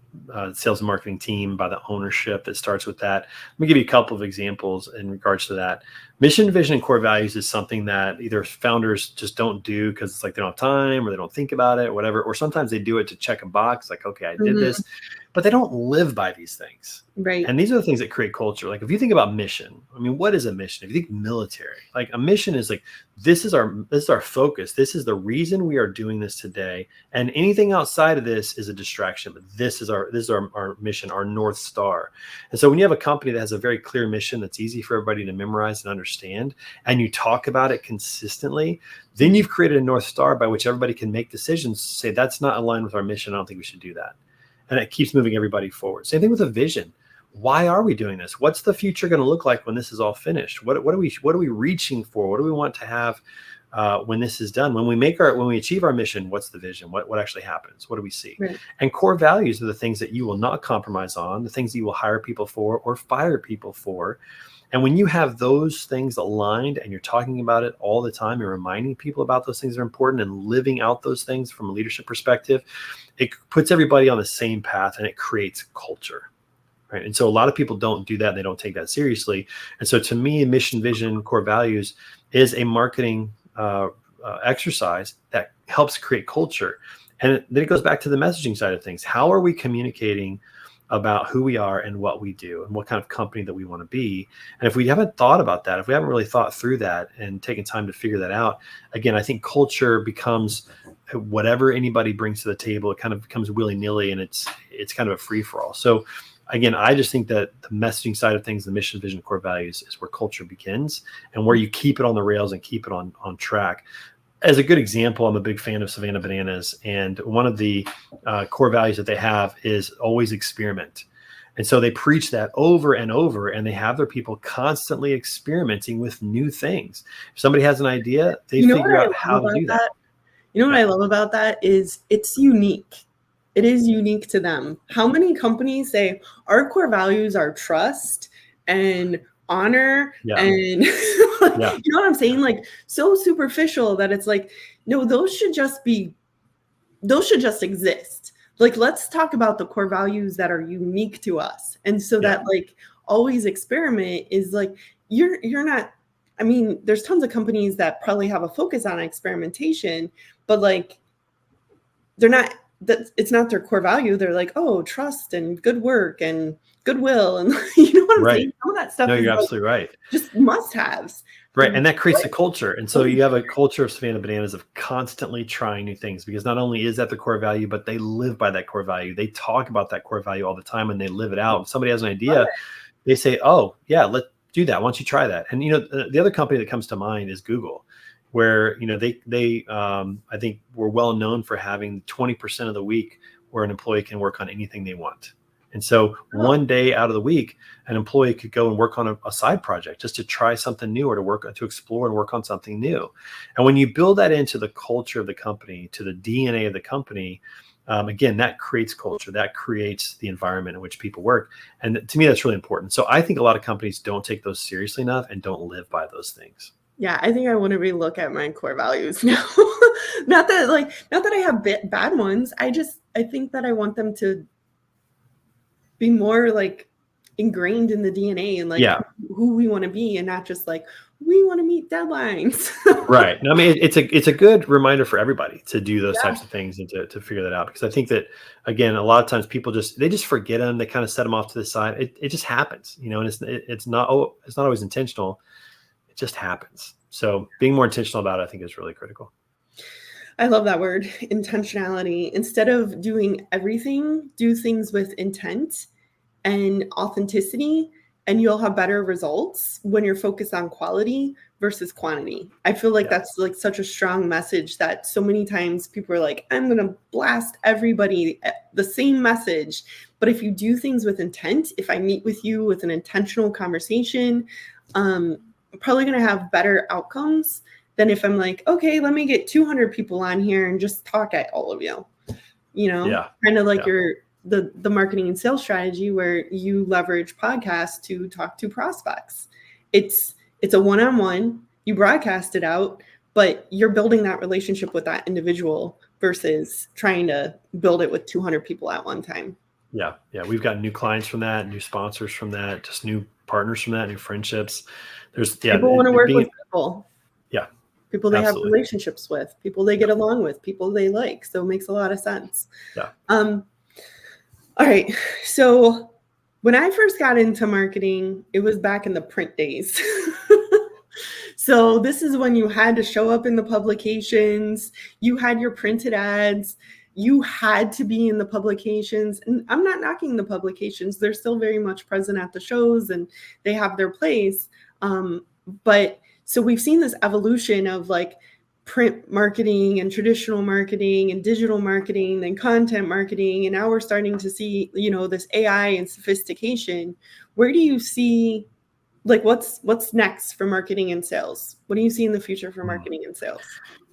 sales and marketing team, by the ownership that starts with that. Let me give you a couple of examples in regards to that. Mission, vision, and core values is something that either founders just don't do because it's like they don't have time, or they don't think about it, or whatever. Or sometimes they do it to check a box, like, okay, I did this, but they don't live by these things. Right. And these are the things that create culture. Like if you think about mission, I mean, what is a mission? If you think military, like a mission is like, this is our focus. This is the reason we are doing this today. And anything outside of this is a distraction. But this is our mission, our North Star. And so when you have a company that has a very clear mission that's easy for everybody to memorize and understand, and you talk about it consistently, then you've created a North Star by which everybody can make decisions to say, that's not aligned with our mission. I don't think we should do that. And it keeps moving everybody forward. Same thing with a vision. Why are we doing this? What's the future going to look like when this is all finished? What are we reaching for? What do we want to have when this is done? When we achieve our mission, what's the vision? What actually happens? What do we see? Right. And core values are the things that you will not compromise on, the things that you will hire people for or fire people for. And when you have those things aligned and you're talking about it all the time, you're reminding people about those things that are important and living out those things from a leadership perspective, it puts everybody on the same path and it creates culture. Right. And so a lot of people don't do that. And they don't take that seriously. And so to me, mission, vision, core values is a marketing exercise that helps create culture. And then it goes back to the messaging side of things. How are we communicating about who we are and what we do and what kind of company that we want to be? And if we haven't thought about that, if we haven't really thought through that and taken time to figure that out, again, I think culture becomes whatever anybody brings to the table. It kind of becomes willy-nilly, and it's kind of a free-for-all. So again, I just think that the messaging side of things, the mission, vision, core values is where culture begins and where you keep it on the rails and keep it on track. as a good example, I'm a big fan of Savannah Bananas, and one of the core values that they have is always experiment. And so they preach that over and over, and they have their people constantly experimenting with new things. If somebody has an idea, they figure out how to do that. You know what I love about that is it's unique. It is unique to them. How many companies say our core values are trust and honor and you know what I'm saying? Like so superficial that it's like, no, those should just exist. Like, let's talk about the core values that are unique to us. And so that like always experiment is like, you're not, I mean, there's tons of companies that probably have a focus on experimentation, but like, they're not, that it's not their core value. They're like, oh, trust and good work and goodwill. And you know what I'm saying? Some of that stuff No, is you're like, absolutely right. Just must-haves. Right. And that creates a culture. And so you have a culture of Savannah Bananas of constantly trying new things, because not only is that the core value, but they live by that core value. They talk about that core value all the time and they live it out. If somebody has an idea, they say, oh, yeah, let's do that. Why don't you try that? And, you know, the other company that comes to mind is Google, where, you know, they I think we're well known for having 20% of the week where an employee can work on anything they want. And so one day out of the week, an employee could go and work on a side project just to try something new, or to explore and work on something new. And when you build that into the culture of the company, to the DNA of the company, again, that creates culture, that creates the environment in which people work. And to me, that's really important. So I think a lot of companies don't take those seriously enough and don't live by those things. Yeah, I think I want to relook at my core values now. not that I have bad ones. I think that I want them to be more like ingrained in the DNA and like who we want to be, and not just like we want to meet deadlines. Right. No, I mean, it's a good reminder for everybody to do those types of things and to figure that out, because I think that, again, a lot of times people they just forget them. They kind of set them off to the side. It just happens, you know, and it's not always intentional. It just happens. So being more intentional about it, I think, is really critical. I love that word, intentionality. Instead of doing everything, do things with intent and authenticity, and you'll have better results when you're focused on quality versus quantity. I feel like that's like such a strong message that so many times people are like, I'm going to blast everybody the same message. But if you do things with intent, if I meet with you with an intentional conversation, I'm probably going to have better outcomes than if I'm like, okay, let me get 200 people on here and just talk at all of you, you know, kind of like the marketing and sales strategy where you leverage podcasts to talk to prospects. It's a one-on-one, you broadcast it out, but you're building that relationship with that individual versus trying to build it with 200 people at one time. Yeah. Yeah. We've got new clients from that, new sponsors from that, just new partners from that, new friendships. People want to work with people. Yeah. People they have relationships with, people they get along with, people they like. So it makes a lot of sense. Yeah. All right. So when I first got into marketing, it was back in the print days. So this is when you had to show up in the publications. You had your printed ads. You had to be in the publications. And I'm not knocking the publications. They're still very much present at the shows and they have their place. But so we've seen this evolution of like print marketing and traditional marketing and digital marketing and content marketing. And now we're starting to see, you know, this AI and sophistication. Where do you see, like, what's next for marketing and sales? What do you see in the future for marketing and sales?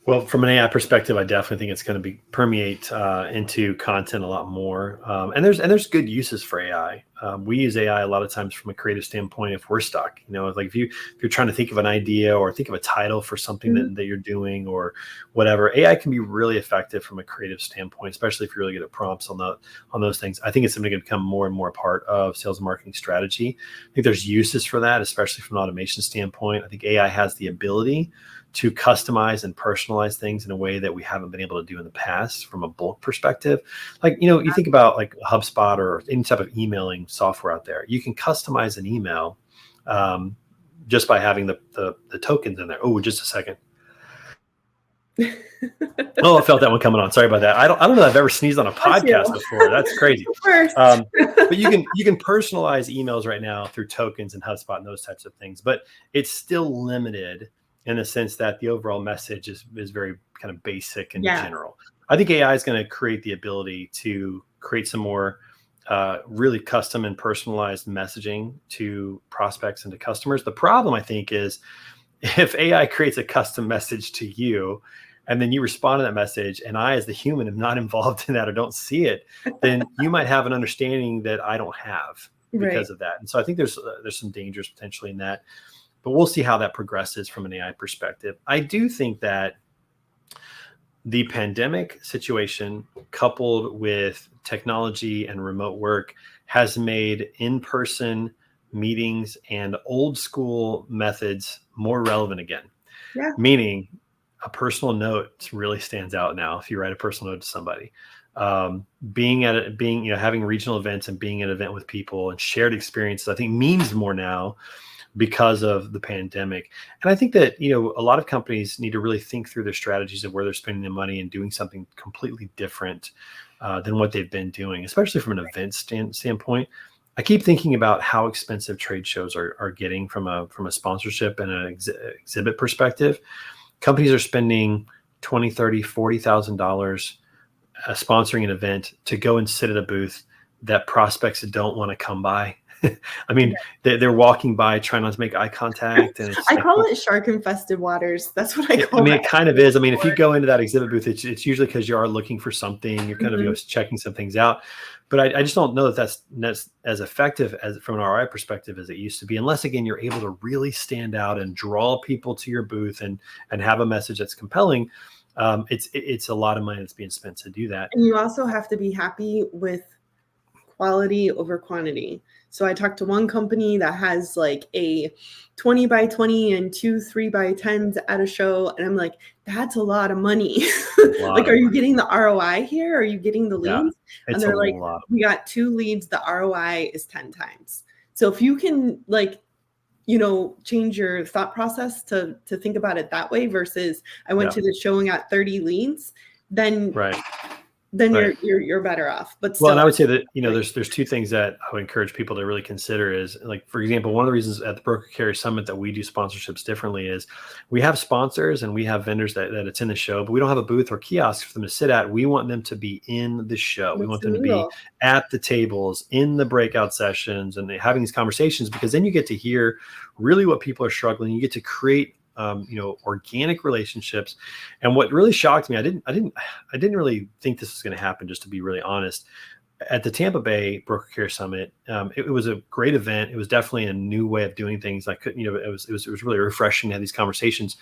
Well, from an AI perspective, I definitely think it's going to permeate into content a lot more. And there's good uses for AI. We use AI a lot of times from a creative standpoint if we're stuck. You know, like if you're trying to think of an idea or think of a title for something that you're doing or whatever, AI can be really effective from a creative standpoint, especially if you're really good at prompts on those things. I think it's something that become more and more a part of sales and marketing strategy. I think there's uses for that, especially from an automation standpoint. I think AI has the ability to customize and personalize things in a way that we haven't been able to do in the past from a bulk perspective. Like, you know, you think about like HubSpot or any type of emailing software out there. You can customize an email just by having the tokens in there. Oh, just a second. Oh, I felt that one coming on. Sorry about that. I don't know that I've ever sneezed on a podcast before. That's crazy. But you can personalize emails right now through tokens and HubSpot and those types of things. But it's still limited in the sense that the overall message is very kind of basic and Yeah. general. I think AI is going to create the ability to create some more really custom and personalized messaging to prospects and to customers. The problem, I think, is if AI creates a custom message to you and then you respond to that message and I, as the human, am not involved in that or don't see it, then you might have an understanding that I don't have because of that. And so I think there's some dangers potentially in that, but we'll see how that progresses from an AI perspective. I do think that the pandemic situation coupled with technology and remote work has made in-person meetings and old school methods more relevant again. Yeah. Meaning a personal note really stands out now. If you write a personal note to somebody, having regional events and being at an event with people and shared experiences, I think means more now because of the pandemic. And I think that, a lot of companies need to really think through their strategies of where they're spending their money and doing something completely different than what they've been doing, especially from an event standpoint. I keep thinking about how expensive trade shows are getting from a sponsorship and an exhibit perspective. Companies are spending $20,000, $30,000, $40,000 sponsoring an event to go and sit at a booth that prospects don't want to come by. I mean, they're walking by trying not to make eye contact. And I call it shark infested waters. That's what I call it. It kind of is. I mean, if you go into that exhibit booth, it's usually because you are looking for something. You're kind of checking some things out. But I just don't know that that's as effective as from an ROI perspective as it used to be, unless, again, you're able to really stand out and draw people to your booth and have a message that's compelling. It's a lot of money that's being spent to do that. And you also have to be happy with quality over quantity. So I talked to one company that has like a 20 by 20 and 2 3 by 10s at a show. And I'm like, that's a lot of money. Like, are you getting the ROI here? Are you getting the leads? And they're like, we got 2 leads. The ROI is 10 times. So if you can change your thought process to think about it that way versus I went to the show and got 30 leads, then you're better off. But still, well, and I would say that there's 2 things that I would encourage people to really consider is, like, for example, one of the reasons at the Broker Carrier Summit that we do sponsorships differently is we have sponsors and we have vendors that it's in the show, but we don't have a booth or kiosk for them to sit at. We want them to be in the show. We want them to be at the tables, in the breakout sessions, and having these conversations, because then you get to hear really what people are struggling. You get to create organic relationships. And what really shocked me, I didn't really think this was going to happen, just to be really honest. At the Tampa Bay Broker Carrier Summit, it was a great event. It was definitely a new way of doing things. I couldn't, it was really refreshing to have these conversations.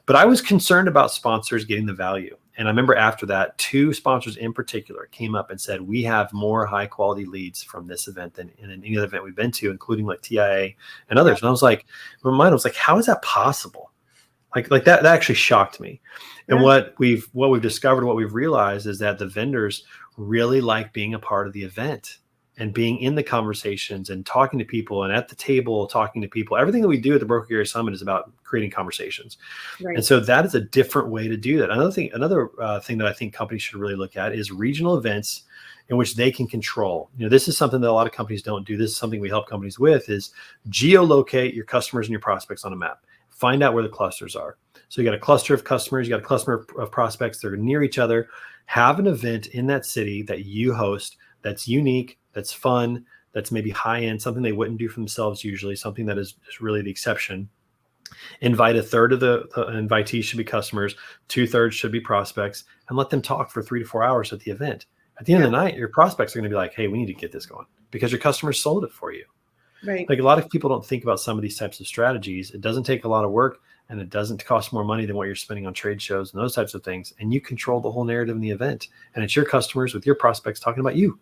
But I was concerned about sponsors getting the value. And I remember after that, 2 sponsors in particular came up and said, we have more high quality leads from this event than in any other event we've been to, including like TIA and others. And I was like, in my mind, I was like, how is that possible? Like that actually shocked me. And what we've discovered, what we've realized is that the vendors really like being a part of the event and being in the conversations and talking to people and at the table, talking to people. Everything that we do at the Broker Carrier Summit is about creating conversations. Right. And so that is a different way to do that. Another thing that I think companies should really look at is regional events in which they can control. This is something that a lot of companies don't do. This is something we help companies with, is geolocate your customers and your prospects on a map. Find out where the clusters are. So you got a cluster of customers, you got a cluster of prospects, they're near each other. Have an event in that city that you host that's unique, that's fun, that's maybe high end, something they wouldn't do for themselves usually, something that is really the exception. Invite a third of the invitees should be customers, 2/3 should be prospects, and let them talk for 3 to 4 hours at the event. At the end of the night, your prospects are going to be like, hey, we need to get this going, because your customers sold it for you. Right. Like, a lot of people don't think about some of these types of strategies. It doesn't take a lot of work, and it doesn't cost more money than what you're spending on trade shows and those types of things. And you control the whole narrative in the event. And it's your customers with your prospects talking about you.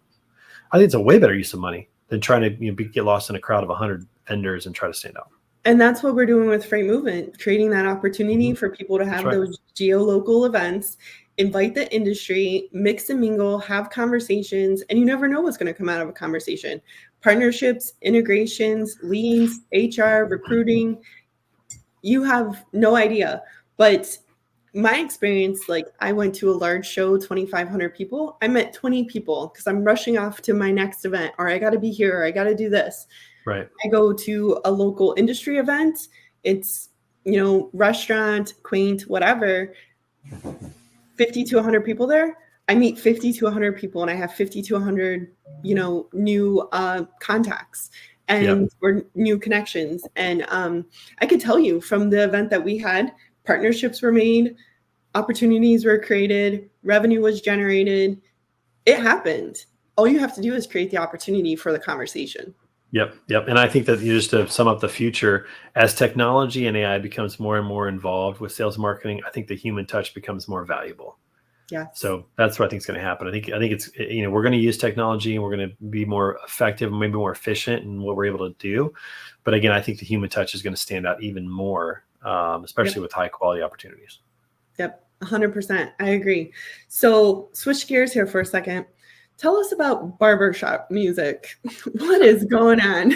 I think it's a way better use of money than trying to get lost in a crowd of 100 vendors and try to stand out. And that's what we're doing with Freight Movement, creating that opportunity for people to have those geo-local events, invite the industry, mix and mingle, have conversations, and you never know what's going to come out of a conversation. Partnerships, integrations, leads, HR, recruiting, you have no idea. But my experience, like, I went to a large show, 2,500 people. I met 20 people because I'm rushing off to my next event, or I got to be here, or I got to do this. Right. I go to a local industry event. It's restaurant, quaint, whatever, 50 to 100 people there. I meet 50 to 100 people and I have 50 to 100, new contacts and or new connections. And I could tell you from the event that we had, partnerships were made, opportunities were created, revenue was generated. It happened. All you have to do is create the opportunity for the conversation. Yep. And I think that just to sum up the future, as technology and AI becomes more and more involved with sales marketing, I think the human touch becomes more valuable. Yeah. So that's what I think is going to happen. I think it's, we're going to use technology and we're going to be more effective and maybe more efficient in what we're able to do. But again, I think the human touch is going to stand out even more, especially with high quality opportunities. Yep. 100%. I agree. So switch gears here for a second. Tell us about barbershop music. What is going on?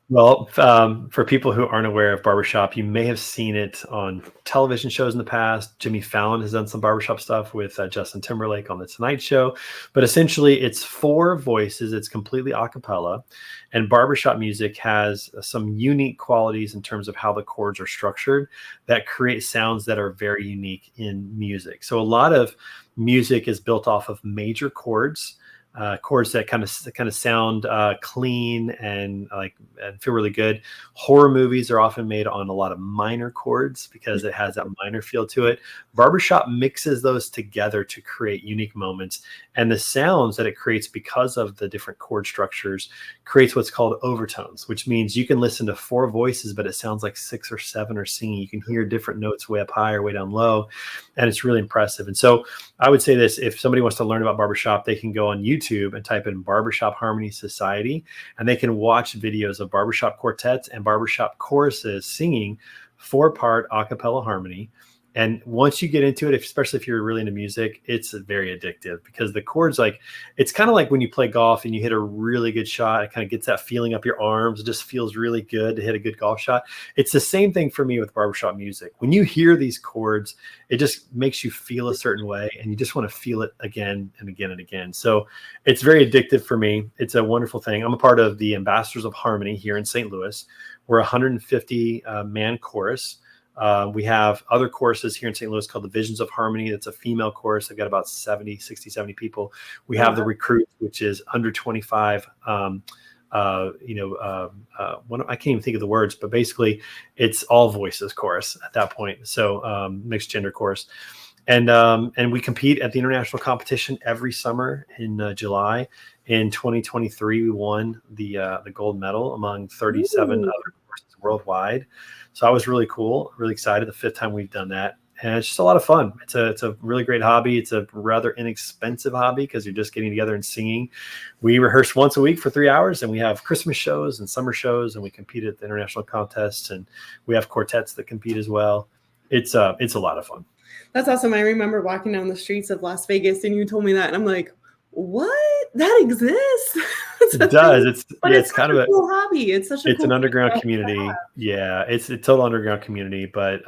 Well, for people who aren't aware of barbershop, you may have seen it on television shows in the past. Jimmy Fallon has done some barbershop stuff with Justin Timberlake on The Tonight Show. But essentially, it's 4 voices. It's completely a cappella. And barbershop music has some unique qualities in terms of how the chords are structured that create sounds that are very unique in music. So a lot of music is built off of major chords. Chords that kind of sound clean and feel really good. Horror movies are often made on a lot of minor chords because it has that minor feel to it. Barbershop mixes those together to create unique moments, and the sounds that it creates because of the different chord structures creates what's called overtones, which means you can listen to 4 voices, but it sounds like 6 or 7 are singing. You can hear different notes way up high or way down low, and it's really impressive. And so I would say this: if somebody wants to learn about barbershop, they can go on YouTube and type in Barbershop Harmony Society, and they can watch videos of barbershop quartets and barbershop choruses singing 4-part a cappella harmony. And once you get into it, especially if you're really into music, it's very addictive because the chords, it's kind of like when you play golf and you hit a really good shot, it kind of gets that feeling up your arms. It just feels really good to hit a good golf shot. It's the same thing for me with barbershop music. When you hear these chords, it just makes you feel a certain way and you just want to feel it again and again and again. So it's very addictive for me. It's a wonderful thing. I'm a part of the Ambassadors of Harmony here in St. Louis. We're a 150 man chorus. We have other choruses here in St. Louis called the Visions of Harmony. That's a female chorus. They've got about 70 people. We have the Recruit, which is under 25. I can't even think of the words, but basically it's all voices chorus at that point. So mixed gender chorus. And we compete at the international competition every summer in July. In 2023, we won the gold medal among 37 other courses worldwide. So I was really excited. The 5th time we've done that. And it's just a lot of fun. It's a really great hobby. It's a rather inexpensive hobby because you're just getting together and singing. We rehearse once a week for 3 hours, and we have Christmas shows and summer shows, and we compete at the international contests, and we have quartets that compete as well. It's a lot of fun. That's awesome. I remember walking down the streets of Las Vegas and you told me that, and I'm like, what? That exists? It does. It's kind of a cool hobby. It's such a an underground community. Yeah, it's a total underground community, but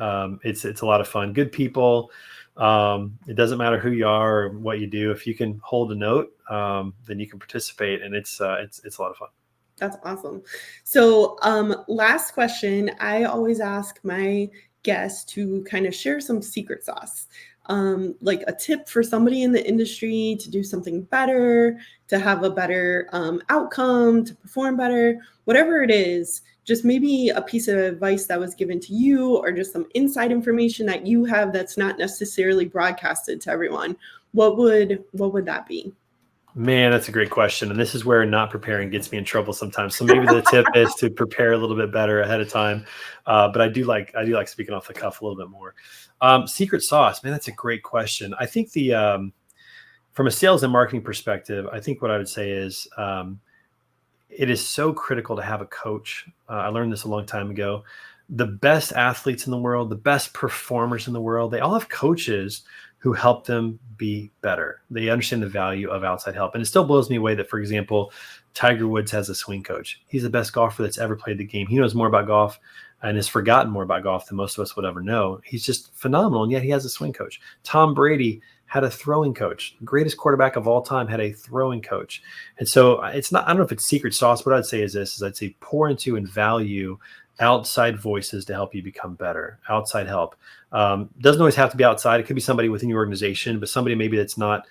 it's a lot of fun. Good people. It doesn't matter who you are or what you do. If you can hold a note, then you can participate, and it's a lot of fun. That's awesome. So last question, I always ask my guests to kind of share some secret sauce. Like a tip for somebody in the industry to do something better, to have a better outcome, to perform better, whatever it is, just maybe a piece of advice that was given to you or just some inside information that you have that's not necessarily broadcasted to everyone. What would that be? Man, that's a great question. And this is where not preparing gets me in trouble sometimes. So maybe the tip is to prepare a little bit better ahead of time. But I do like speaking off the cuff a little bit more. Secret sauce, man, that's a great question. I think from a sales and marketing perspective, I think what I would say is it is so critical to have a coach. I learned this a long time ago. The best athletes in the world, the best performers in the world, they all have coaches who help them be better. They understand the value of outside help. And it still blows me away that, for example, Tiger Woods has a swing coach. He's the best golfer that's ever played the game. He knows more about golf and has forgotten more about golf than most of us would ever know. He's just phenomenal, and yet he has a swing coach. Tom Brady had a throwing coach. The greatest quarterback of all time had a throwing coach. And so it's not, I don't know if it's secret sauce. What I'd say is this, I'd say pour into and value outside voices to help you become better. Outside help doesn't always have to be outside. It could be somebody within your organization, but somebody maybe that's not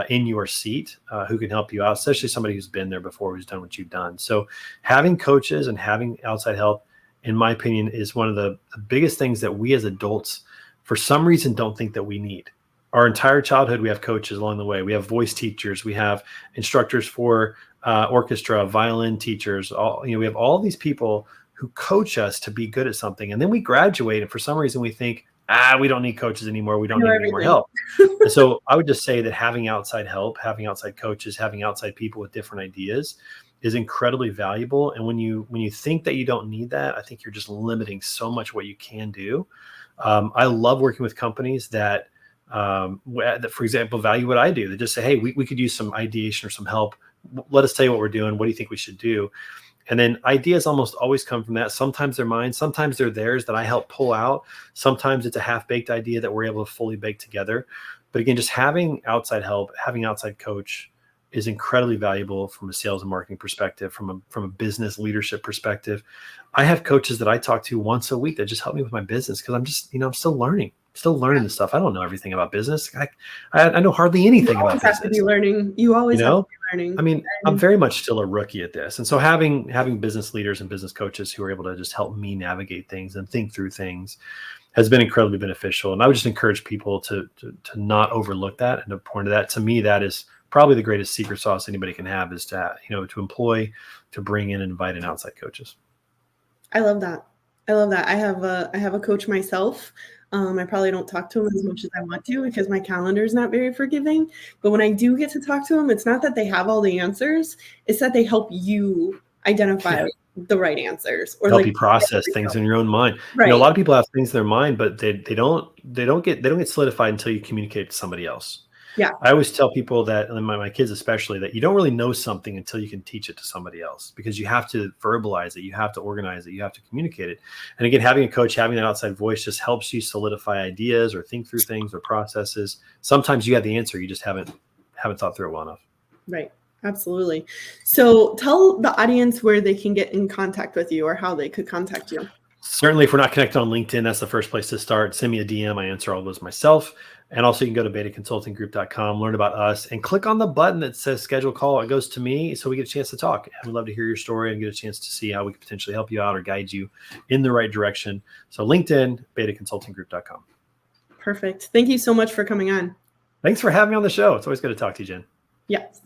in your seat who can help you out, especially somebody who's been there before, who's done what you've done. So having coaches and having outside help, in my opinion, is one of the biggest things that we as adults, for some reason, don't think that we need. Our entire childhood, we have coaches along the way. We have voice teachers. We have instructors for orchestra, violin teachers. We have all these people who coach us to be good at something. And then we graduate, and for some reason we think, we don't need coaches anymore. We don't need any more help. And so I would just say that having outside help, having outside coaches, having outside people with different ideas is incredibly valuable. And when you think that you don't need that, I think you're just limiting so much what you can do. I love working with companies that, for example, value what I do. They just say, hey, we could use some ideation or some help. Let us tell you what we're doing. What do you think we should do? And then ideas almost always come from that. Sometimes they're mine. Sometimes they're theirs that I help pull out. Sometimes it's a half-baked idea that we're able to fully bake together. But again, just having outside help, having outside coach is incredibly valuable from a sales and marketing perspective, from a business leadership perspective. I have coaches that I talk to once a week that just help me with my business because I'm just, I'm still learning. Still learning this stuff. I don't know everything about business. I know hardly anything about business. You always have to be learning. You always have to be learning. I mean, I'm very much still a rookie at this. And so having business leaders and business coaches who are able to just help me navigate things and think through things has been incredibly beneficial. And I would just encourage people to not overlook that and to point to that. To me, that is probably the greatest secret sauce anybody can have, is to employ, to bring in and invite in outside coaches. I love that. I have a coach myself. I probably don't talk to him as much as I want to because my calendar is not very forgiving. But when I do get to talk to him, it's not that they have all the answers. It's that they help you identify the right answers, or help you process things in your own mind. Right. A lot of people have things in their mind, but they don't get solidified until you communicate it to somebody else. Yeah. I always tell people that, and my kids especially, that you don't really know something until you can teach it to somebody else, because you have to verbalize it, you have to organize it, you have to communicate it. And again, having a coach, having that outside voice just helps you solidify ideas or think through things or processes. Sometimes you have the answer, you just haven't thought through it well enough. Right. Absolutely. So tell the audience where they can get in contact with you or how they could contact you. Certainly, if we're not connected on LinkedIn, that's the first place to start. Send me a DM. I answer all those myself. And also you can go to betaconsultinggroup.com, learn about us, and click on the button that says schedule call. It goes to me, so we get a chance to talk. And we'd love to hear your story and get a chance to see how we could potentially help you out or guide you in the right direction. So LinkedIn, betaconsultinggroup.com. Perfect. Thank you so much for coming on. Thanks for having me on the show. It's always good to talk to you, Jen. Yes.